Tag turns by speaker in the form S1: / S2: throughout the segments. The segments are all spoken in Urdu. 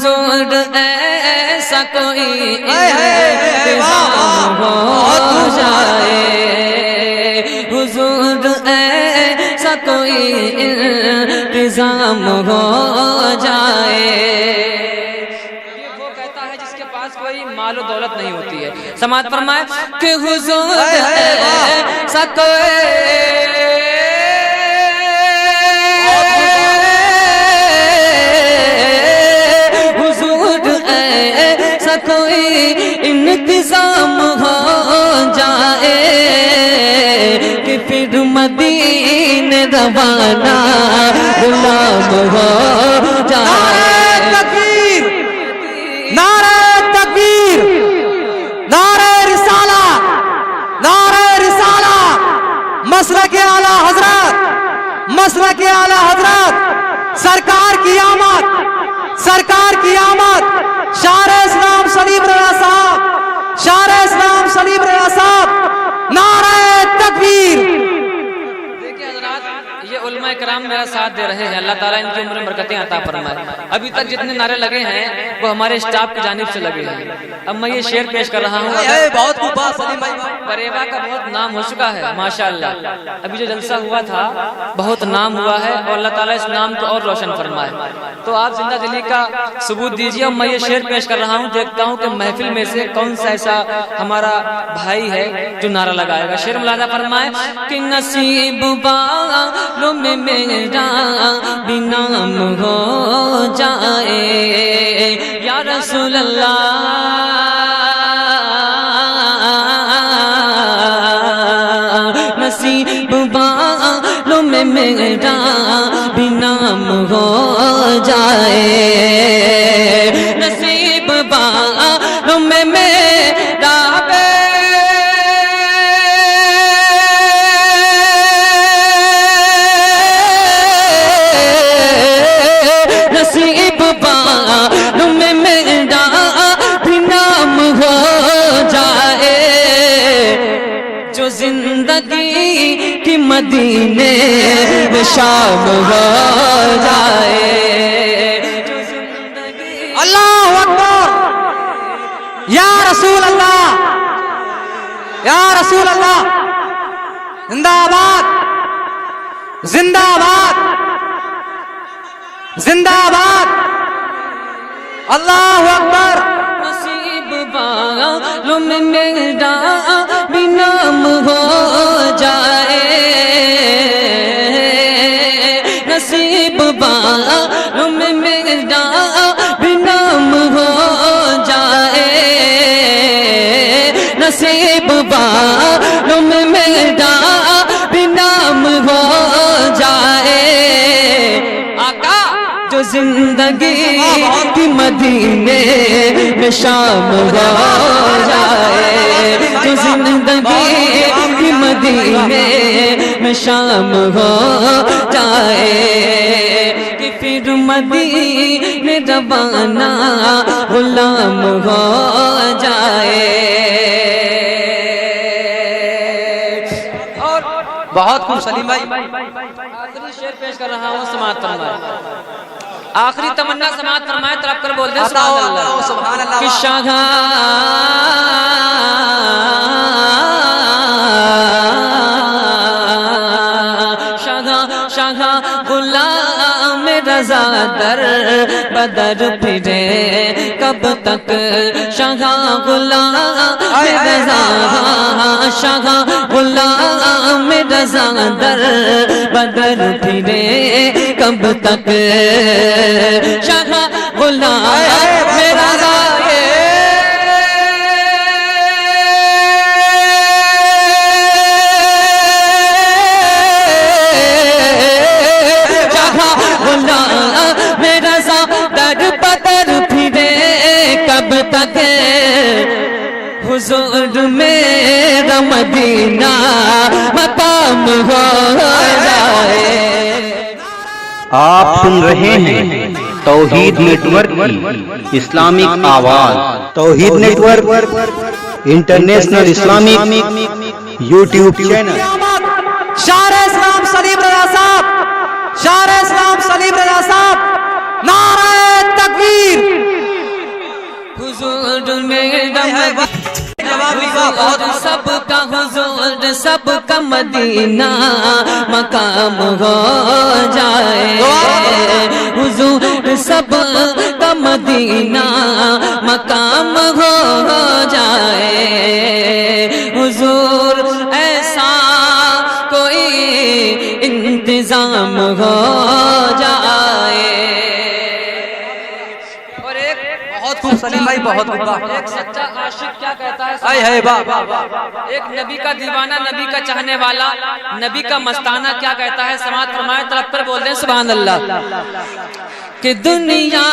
S1: حضور ایسا کوئی انتظام ہو جائے، حضور ایسا کوئی انتظام ہو جائے۔ یہ وہ کہتا ہے جس کے پاس کوئی مال و دولت نہیں ہوتی ہے۔ سماعت فرمائے کہ حضور ایسا کوئی کوئی انتظام ہو جائے کہ پھر مدینے روانہ غلام ہو جائے۔
S2: نعرہ تکبیر، نعرہ رسالہ، نعرہ رسالہ، مسلک اعلیٰ حضرت، مسلک اعلیٰ حضرت، سرکار کی آمد، سرکار کی آمد، شاعر اسلام سلیم رضا صاحب، شاعر اسلام سلیم رضا صاحب، نعرہ تکبیر۔
S1: دیکھیں حضرات، یہ علماء کرام میرا ساتھ دے رہے ہیں، اللہ تعالیٰ ان کی عمر میں برکتیں عطا فرمائے۔ ابھی تک جتنے نعرے لگے ہیں وہ ہمارے اسٹاف کی جانب سے لگے ہیں۔ اب میں یہ شعر پیش کر رہا ہوں۔
S2: بہت خوب بات سلیم بھائی،
S1: پریوا کا بہت نام ہو چکا ہے ماشاءاللہ، ابھی جو جلسہ ہوا تھا بہت نام ہوا ہے، اور اللہ تعالیٰ اس نام کو اور روشن فرمائے۔ تو آپ زندہ دلی کا ثبوت دیجیے۔ اور میں یہ شعر پیش کر رہا ہوں، دیکھتا ہوں کہ محفل میں سے کون سا ایسا ہمارا بھائی ہے جو نعرہ لگائے گا۔ شعر ملاحظہ فرمائے کہ نصیب والوں میں میرا بھی نام ہو جائے یا رسول اللہ، نصیب والوں میں میرا بھی نام ہو جائے، نصیب والوں میں میرا نصیب والوں میں میرا بھی نام ہو جائے، جو زندگی کی مدینے میں شام ہو جائے۔
S2: اللہ اکبر، یا رسول اللہ، یا رسول اللہ، زندہ آباد، زندہ آباد، زندہ آباد، اللہ اکبر۔
S1: نصیب والوں میں میرا بھی نام ہو جائے، نصیب والوں میں میرا بھی نام ہو جائے، نصیب والوں میں میرا بھی نام ہو جائے۔ آقا جو زندگی کی مدینے میں شام ہو جائے، جو زندگی کی مدینے میں شام ہو جائے، کہ پھر مدینے روانہ غلام ہو جائے۔ اور
S2: بہت خوب سلیم بھائی،
S1: آخری شعر پیش کر رہا ہوں، سماعت فرمائے۔ آخری تمنا سماعت فرمائے، طرف کر بول دیں سبحان اللہ،
S2: سبحان اللہ۔
S1: کہ شاہ غلام رضا در بدر پھرے کب تک، شاہ غلام رضا، شاہ غلام رضا در بدر پھرے کب تک، شاہ غلام رضا تک، حضور میرا مدینہ مقام ہو جائے۔
S3: آپ سن رہے ہیں توحید نیٹ ورک کی اسلامک آواز، Tawheed network international Islamic YouTube channel.
S2: شاعر اسلام سلیم رضا صاحب، شاعر اسلام سلیم رضا صاحب، نعرہ تکبیر،
S1: حضور سب کا حضور سب کا مدینہ مقام ہو جائے، حضور سب کا مدینہ مقام ہو جائے، حضور ایسا کوئی انتظام ہو جائے۔ اور ایک
S2: بہت خوب سلیم بھائی، بہت خوب۔
S1: ایک سچا عاشق کیا کہتا ہے؟
S2: ہائے ہائے واہ واہ واہ۔
S1: ایک نبی کا دیوانہ، نبی کا چاہنے والا، نبی کا مستانہ کیا کہتا ہے؟ سماعت فرمائے، طرف پر بول دیں سبحان اللہ۔ کہ دنیا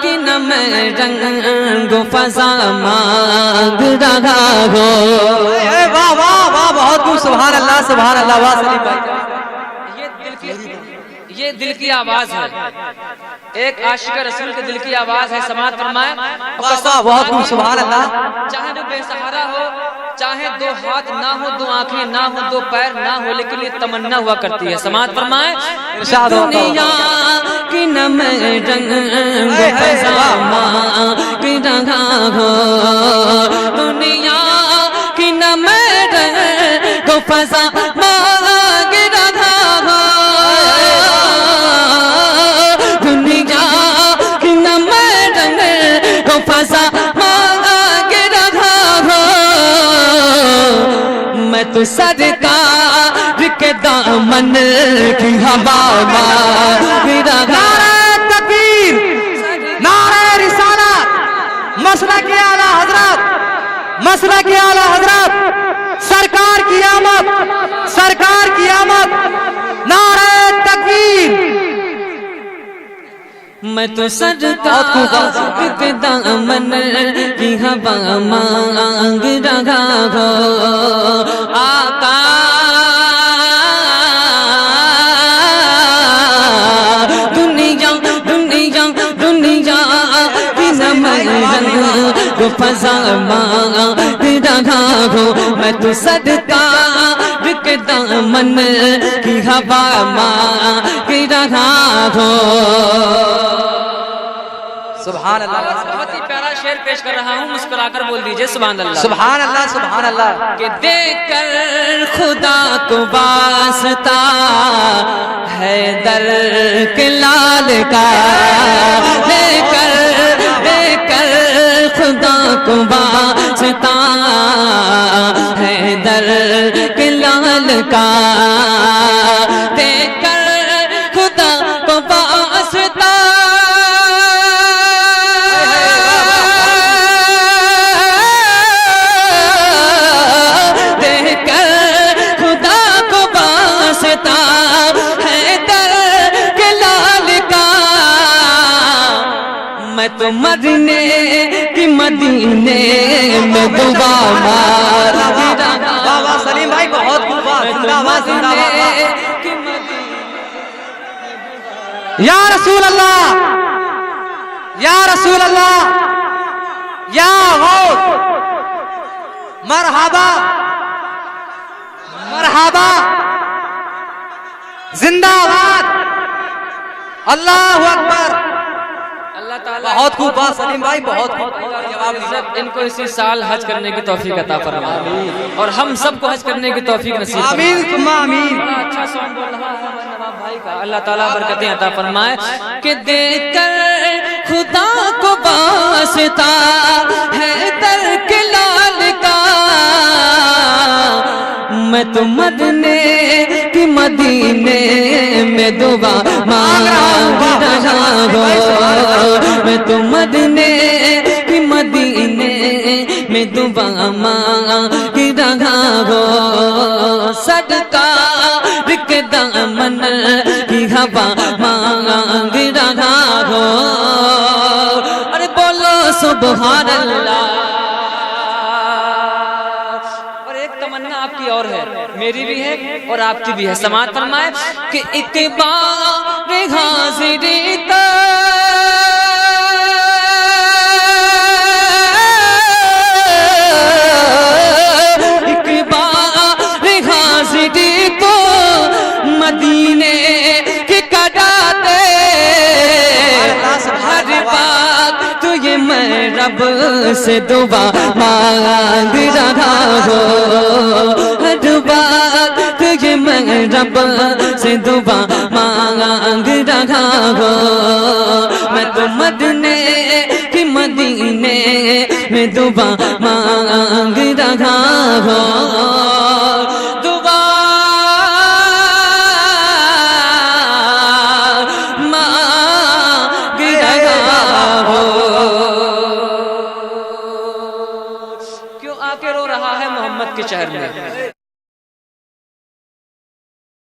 S1: کی نہ میں رنگ و فضا مانگ رہا ہو۔
S2: واہ واہ واہ، بہت خوب، سبحان اللہ سبحان اللہ، واہ سلیم بھائی۔
S1: یہ دل کی آواز ہے، ایک عاشق رسول کے دل کی آواز ہے۔ سماعت فرمائے،
S2: بہت خوب، سبحان اللہ۔
S1: چاہے وہ بے سہارا ہو، چاہے دو ہاتھ نہ ہو، دو آنکھیں نہ ہو، دو پیر نہ ہو، لیکن یہ تمنا ہوا کرتی ہے۔ سماعت فرمائے، دنیا کی نہ میں رنگ فضا مانگ رہا ہو، دنیا کی نہ میں رنگ فضا مانگ رہا ہو، دنیا کی نہ میں رنگ فضا مانگ رہا ہو، میں تو سرکار کے دامن کی ہوا مانگ رہا۔
S2: تکبیر، نعرہ رسالت، مسلک اعلیٰ حضرت، مسلک اعلیٰ حضرت، سرکار کی آمد، سرکار کی آمد، نعرہ تکبیر۔
S1: میں تو سرکار کے دامن کی ہوا مانگ رہا ہوں، آقا دنیا دنیا دنیا کی نمائن فضا مانگ رہا ہوں، میں تو سرکار کے دامن کی ہوا مانگ رہا ہوں۔
S2: سبحان اللہ،
S1: بہت ہی پیارا شعر پیش کر رہا ہوں، مسکرا کر بول دیجئے سبحان اللہ۔
S2: سبحان اللہ سبحان اللہ۔
S1: کہ دیکھ کر خدا کو واسطہ حیدر کے لال کا، دیکھ کر خدا کو واسطہ حیدر کے لال کا، دیکھ کر خدا کو واسطہ میں تو مدینے کی مدینے میں دعا مار
S2: بابا سلیم بھائی، بہت خوب، زندہ باد زندہ باد۔ یا رسول اللہ، یا رسول اللہ، یا غوث، مرحبا مرحبا، زندہ باد، اللہ اکبر۔
S1: اللہ تعالیٰ
S2: بہت خوب بات سلیم بھائی، بہت خوب جواب دیا۔
S1: ان کو اسی سال حج کرنے کی توفیق عطا فرمائے، اور ہم سب کو حج کرنے کی توفیق نصیب فرمائے۔
S2: آمین ثم آمین۔
S1: بڑا اچھا سانگ بول رہا ہے نواب بھائی کا، اللہ تعالیٰ برکتیں عطا فرمائے۔ کہ دیکھ کر خدا کو واسطہ حیدر کے لال کا، میں تو مدینے کی مدینے میں دعا مانگ رہا ہوں، میں تو مدینے کی مدینے میں دعا مانگ رہا ہوں، سرکار کے دامن کی ہوا مانگ رہا ہوں، ارے بولو سبحان اللہ۔ آپ کی اور ہے، میری بھی ہے اور آپ کی بھی ہے۔ سماعت فرمائے کہ ایک بار حاضری تو ایک بار حاضری تو مدینے کی کراتے، ہر بات تو یہ میں رب سے دعا مانگ رہا ہوں، ہر وقت یہ میں رب سے دعا مانگ رہا ہوں، میں تو مدینے کی مدینے میں دعا مانگ رہا ہوں، دعا مانگ رہا ہوں۔ کیوں آ کے رو رہا ہے محمد کے شہر میں؟